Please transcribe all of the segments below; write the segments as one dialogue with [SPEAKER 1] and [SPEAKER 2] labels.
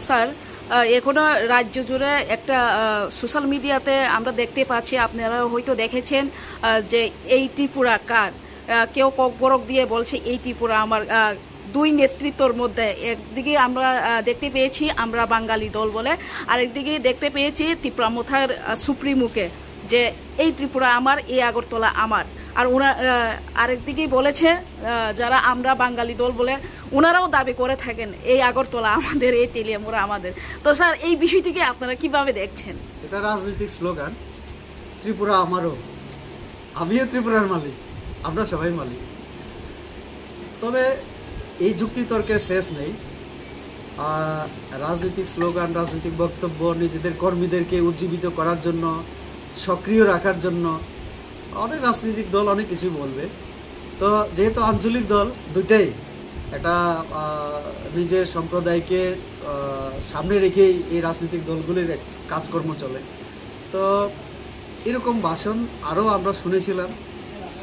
[SPEAKER 1] Sir, এখনো রাজ্য জুড়ে একটা সোশ্যাল মিডিয়াতে আমরা দেখতে পাচ্ছি, আপনারা হয়তো দেখেছেন, যে এই ত্রিপুরা কার। কেউ ককবরক দিয়ে বলছে এই ত্রিপুরা আমার। দুই নেতৃত্বর মধ্যে একদিকে আমরা দেখতে পেয়েছি আমরা বাঙালি দল বলে, আরেকদিকে দেখতে পেয়েছি ত্রিপুরামথার সুপ্রিমোকে যে এই ত্রিপুরা আমার, এই আগরতলা আমার। আর আরেকদিকেই বলেছে যারা আমরা বাঙালি দল বলে ওনারাও দাবি করে থাকেন এই আগরতলা আমাদের, এই তেলিয়ামুড়া আমাদের। তো স্যার, এই বিষয়টিকে আপনারা কিভাবে দেখছেন?
[SPEAKER 2] এটা রাজনৈতিক স্লোগান, ত্রিপুরা আমারও, আমিও ত্রিপুরার মালিক, আমরা সবাই মালিক। তবে এই যুক্তি তর্কের শেষ নেই। রাজনৈতিক স্লোগান, রাজনৈতিক বক্তব্য নিজেদের কর্মীদেরকে উজ্জীবিত করার জন্য, সক্রিয় রাখার জন্য অনেক রাজনৈতিক দল অনেক কিছুই বলবে। তো যেহেতু আঞ্চলিক দল দুইটাই একটা নিজের সম্প্রদায়কে সামনে রেখেই এই রাজনৈতিক দলগুলির কাজকর্ম চলে, তো এরকম ভাষণ আরও আমরা শুনেছিলাম।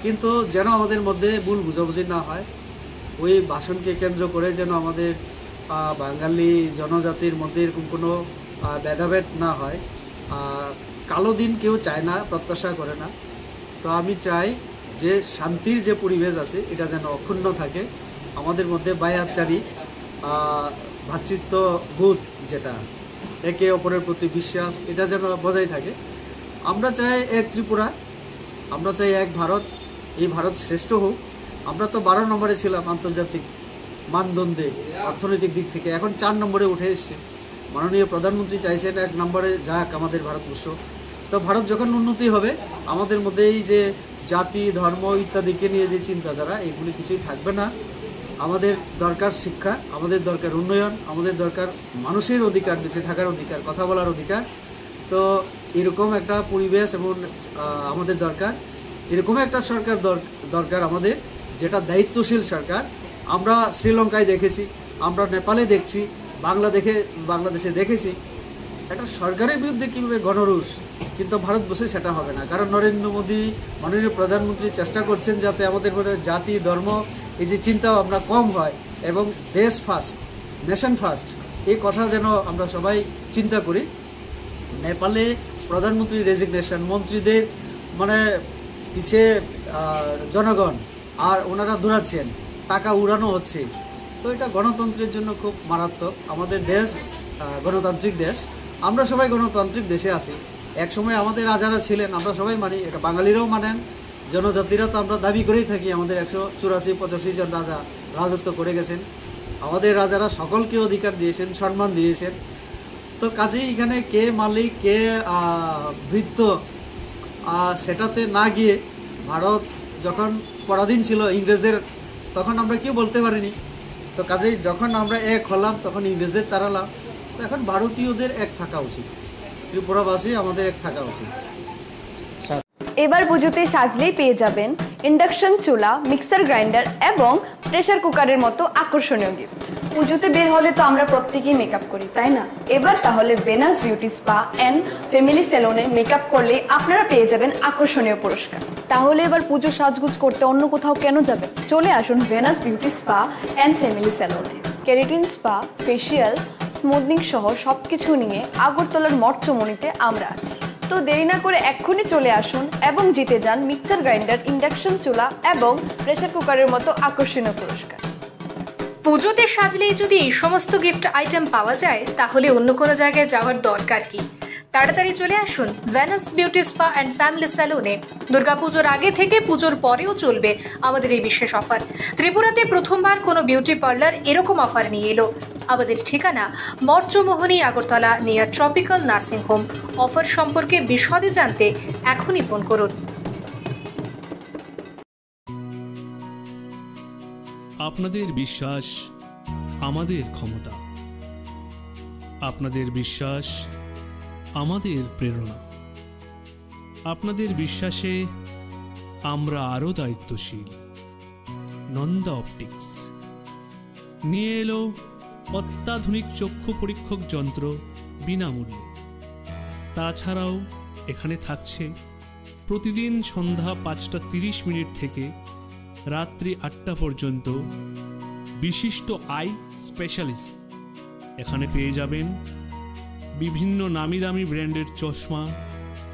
[SPEAKER 2] কিন্তু যেন আমাদের মধ্যে ভুল বুঝাবুঝি না হয়, ওই ভাষণকে কেন্দ্র করে যেন আমাদের বাঙালি জনজাতির মধ্যে এরকম কোনো ভেদাভেদ না হয়। কালো দিন কেউ চায় না, প্রত্যাশা করে না। তো আমি চাই যে শান্তির যে পরিবেশ আছে এটা যেন অক্ষুণ্ণ থাকে, আমাদের মধ্যে বায়াবচারী ভ্রাতৃত্ববোধ, যেটা একে অপরের প্রতি বিশ্বাস, এটা যেন বজায় থাকে। আমরা চাই এক ত্রিপুরা, আমরা চাই এক ভারত, এই ভারত শ্রেষ্ঠ হোক। আমরা তো 12 নম্বরে ছিলাম আন্তর্জাতিক মানদণ্ডে অর্থনৈতিক দিক থেকে, এখন 4 নম্বরে উঠে এসছে। মাননীয় প্রধানমন্ত্রী চাইছেন 1 নম্বরে যাক আমাদের ভারতবর্ষ। তো ভারত যখন উন্নতি হবে, আমাদের মধ্যে এই যে জাতি ধর্ম ইত্যাদিকে নিয়ে যে চিন্তাধারা, এগুলি কিছুই থাকবে না। আমাদের দরকার শিক্ষা, আমাদের দরকার উন্নয়ন, আমাদের দরকার মানুষের অধিকার, বেঁচে থাকার অধিকার, কথা বলার অধিকার। তো এরকম একটা পরিবেশ এবং আমাদের দরকার, এরকম একটা সরকার দরকার আমাদের, যেটা দায়িত্বশীল সরকার। আমরা শ্রীলঙ্কায় দেখেছি, আমরা নেপালে দেখছি, বাংলাদেশে দেখেছি একটা সরকারের বিরুদ্ধে কীভাবে গণরোষ, কিন্তু ভারতবর্ষে সেটা হবে না। কারণ নরেন্দ্র মোদী মাননীয় প্রধানমন্ত্রী চেষ্টা করছেন যাতে আমাদের মধ্যে জাতি ধর্ম এই যে চিন্তা ভাবনা কম হয় এবং দেশ ফার্স্ট, নেশন ফার্স্ট, এই কথা যেন আমরা সবাই চিন্তা করি। নেপালে প্রধানমন্ত্রীর রেজিগনেশন, মন্ত্রীদের মানে পিছিয়ে জনগণ, আর ওনারা দৌড়াচ্ছেন, টাকা উড়ানো হচ্ছে। তো এটা গণতন্ত্রের জন্য খুব মারাত্মক। আমাদের দেশ গণতান্ত্রিক দেশ, আমরা সবাই গণতান্ত্রিক দেশে আছি। একসময় আমাদের রাজারা ছিলেন, আমরা সবাই মানি, এটা বাঙালিরাও মানেন, জনজাতিরা তো আমরা দাবি করেই থাকি। আমাদের 184-85 জন রাজা রাজত্ব করে গেছেন। আমাদের রাজারা সকলকে অধিকার দিয়েছেন, সম্মান দিয়েছেন। তো কাজেই এখানে কে মালিক কে ভৃত্য সেটাতে না গিয়ে, ভারত যখন পরাধীন ছিল ইংরেজদের, তখন আমরা কেউ বলতে পারিনি। তো কাজেই যখন আমরা এক হলাম তখন ইংরেজদের তাড়ালাম। তো এখন ভারতীয়দের এক থাকা উচিত, ত্রিপুরাবাসী আমাদের এক থাকা উচিত।
[SPEAKER 3] এবার পুজোতে সাজলেই পেয়ে যাবেন ইন্ডাকশন চুলা, মিক্সার গ্রাইন্ডার এবং প্রেসার কুকারের মতো আকর্ষণীয় গিফট। পুজোতে বের হলে তো আমরা প্রত্যেকেই মেকআপ করি, তাই না? এবার তাহলে Venus beauty spa and family সেলুনে মেকআপ করলে আপনারা পেয়ে যাবেন আকর্ষণীয় পুরস্কার। তাহলে এবার পুজো সাজগুজ করতে অন্য কোথাও কেন যাবেন? চলে আসুন Venus beauty spa and family সেলুনে। কেরাটিন স্পা, ফেসিয়াল, স্মুথনিং সহ সবকিছু নিয়ে আগরতলার মঠচমনিতে আমরা আছি। তো দেরি না করে এক্ষুনি চলে আসুন এবং জিতে যান মিক্সার গ্রাইন্ডার, ইন্ডাকশন চুলা এবং প্রেসার কুকারের মতো আকর্ষণীয় পুরস্কার।
[SPEAKER 4] পুজোতে সাজলেই যদি এই সমস্ত গিফট আইটেম পাওয়া যায়, তাহলে অন্য কোনো জায়গায় যাওয়ার দরকার কি? তাড়াতাড়ি চলে আসুন Venus beauty spa and family সেলুনে। দুর্গাপুজোর আগে থেকে পুজোর পরেও চলবে আমাদের এই বিশেষ অফার। ত্রিপুরাতে প্রথমবার কোনো বিউটি পার্লার এরকম অফার নিয়ে এলো। আমাদের ঠিকানা Math Chowmuhani, Agartala, near tropical nursing home. Offer সম্পর্কে বিশদে জানতে এখনই ফোন করুন।
[SPEAKER 5] আপনাদের বিশ্বাস আমাদের ক্ষমতা, আপনাদের বিশ্বাস আমাদের প্রেরণা, আপনাদের বিশ্বাসে আমরা আরও দায়িত্বশীল। নন্দা অপটিক্স নিয়ে এলো অত্যাধুনিক চক্ষু পরীক্ষক যন্ত্র বিনামূল্যে। তাছাড়াও এখানে থাকছে প্রতিদিন সন্ধ্যা 5:30 থেকে রাত্রি 8টা পর্যন্ত বিশিষ্ট আই স্পেশালিস্ট এখানে পেয়ে যাবেন বিভিন্ন নামি দামি ব্র্যান্ডের চশমা,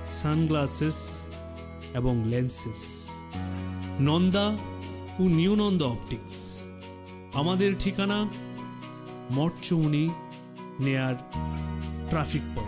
[SPEAKER 5] সানগ্লাসেস এবং লেন্সেস। নন্দা ও নিউ নন্দা অপটিক্স। আমাদের ঠিকানা মঠচৌনি নেয়ার ট্রাফিক পয়েন্ট।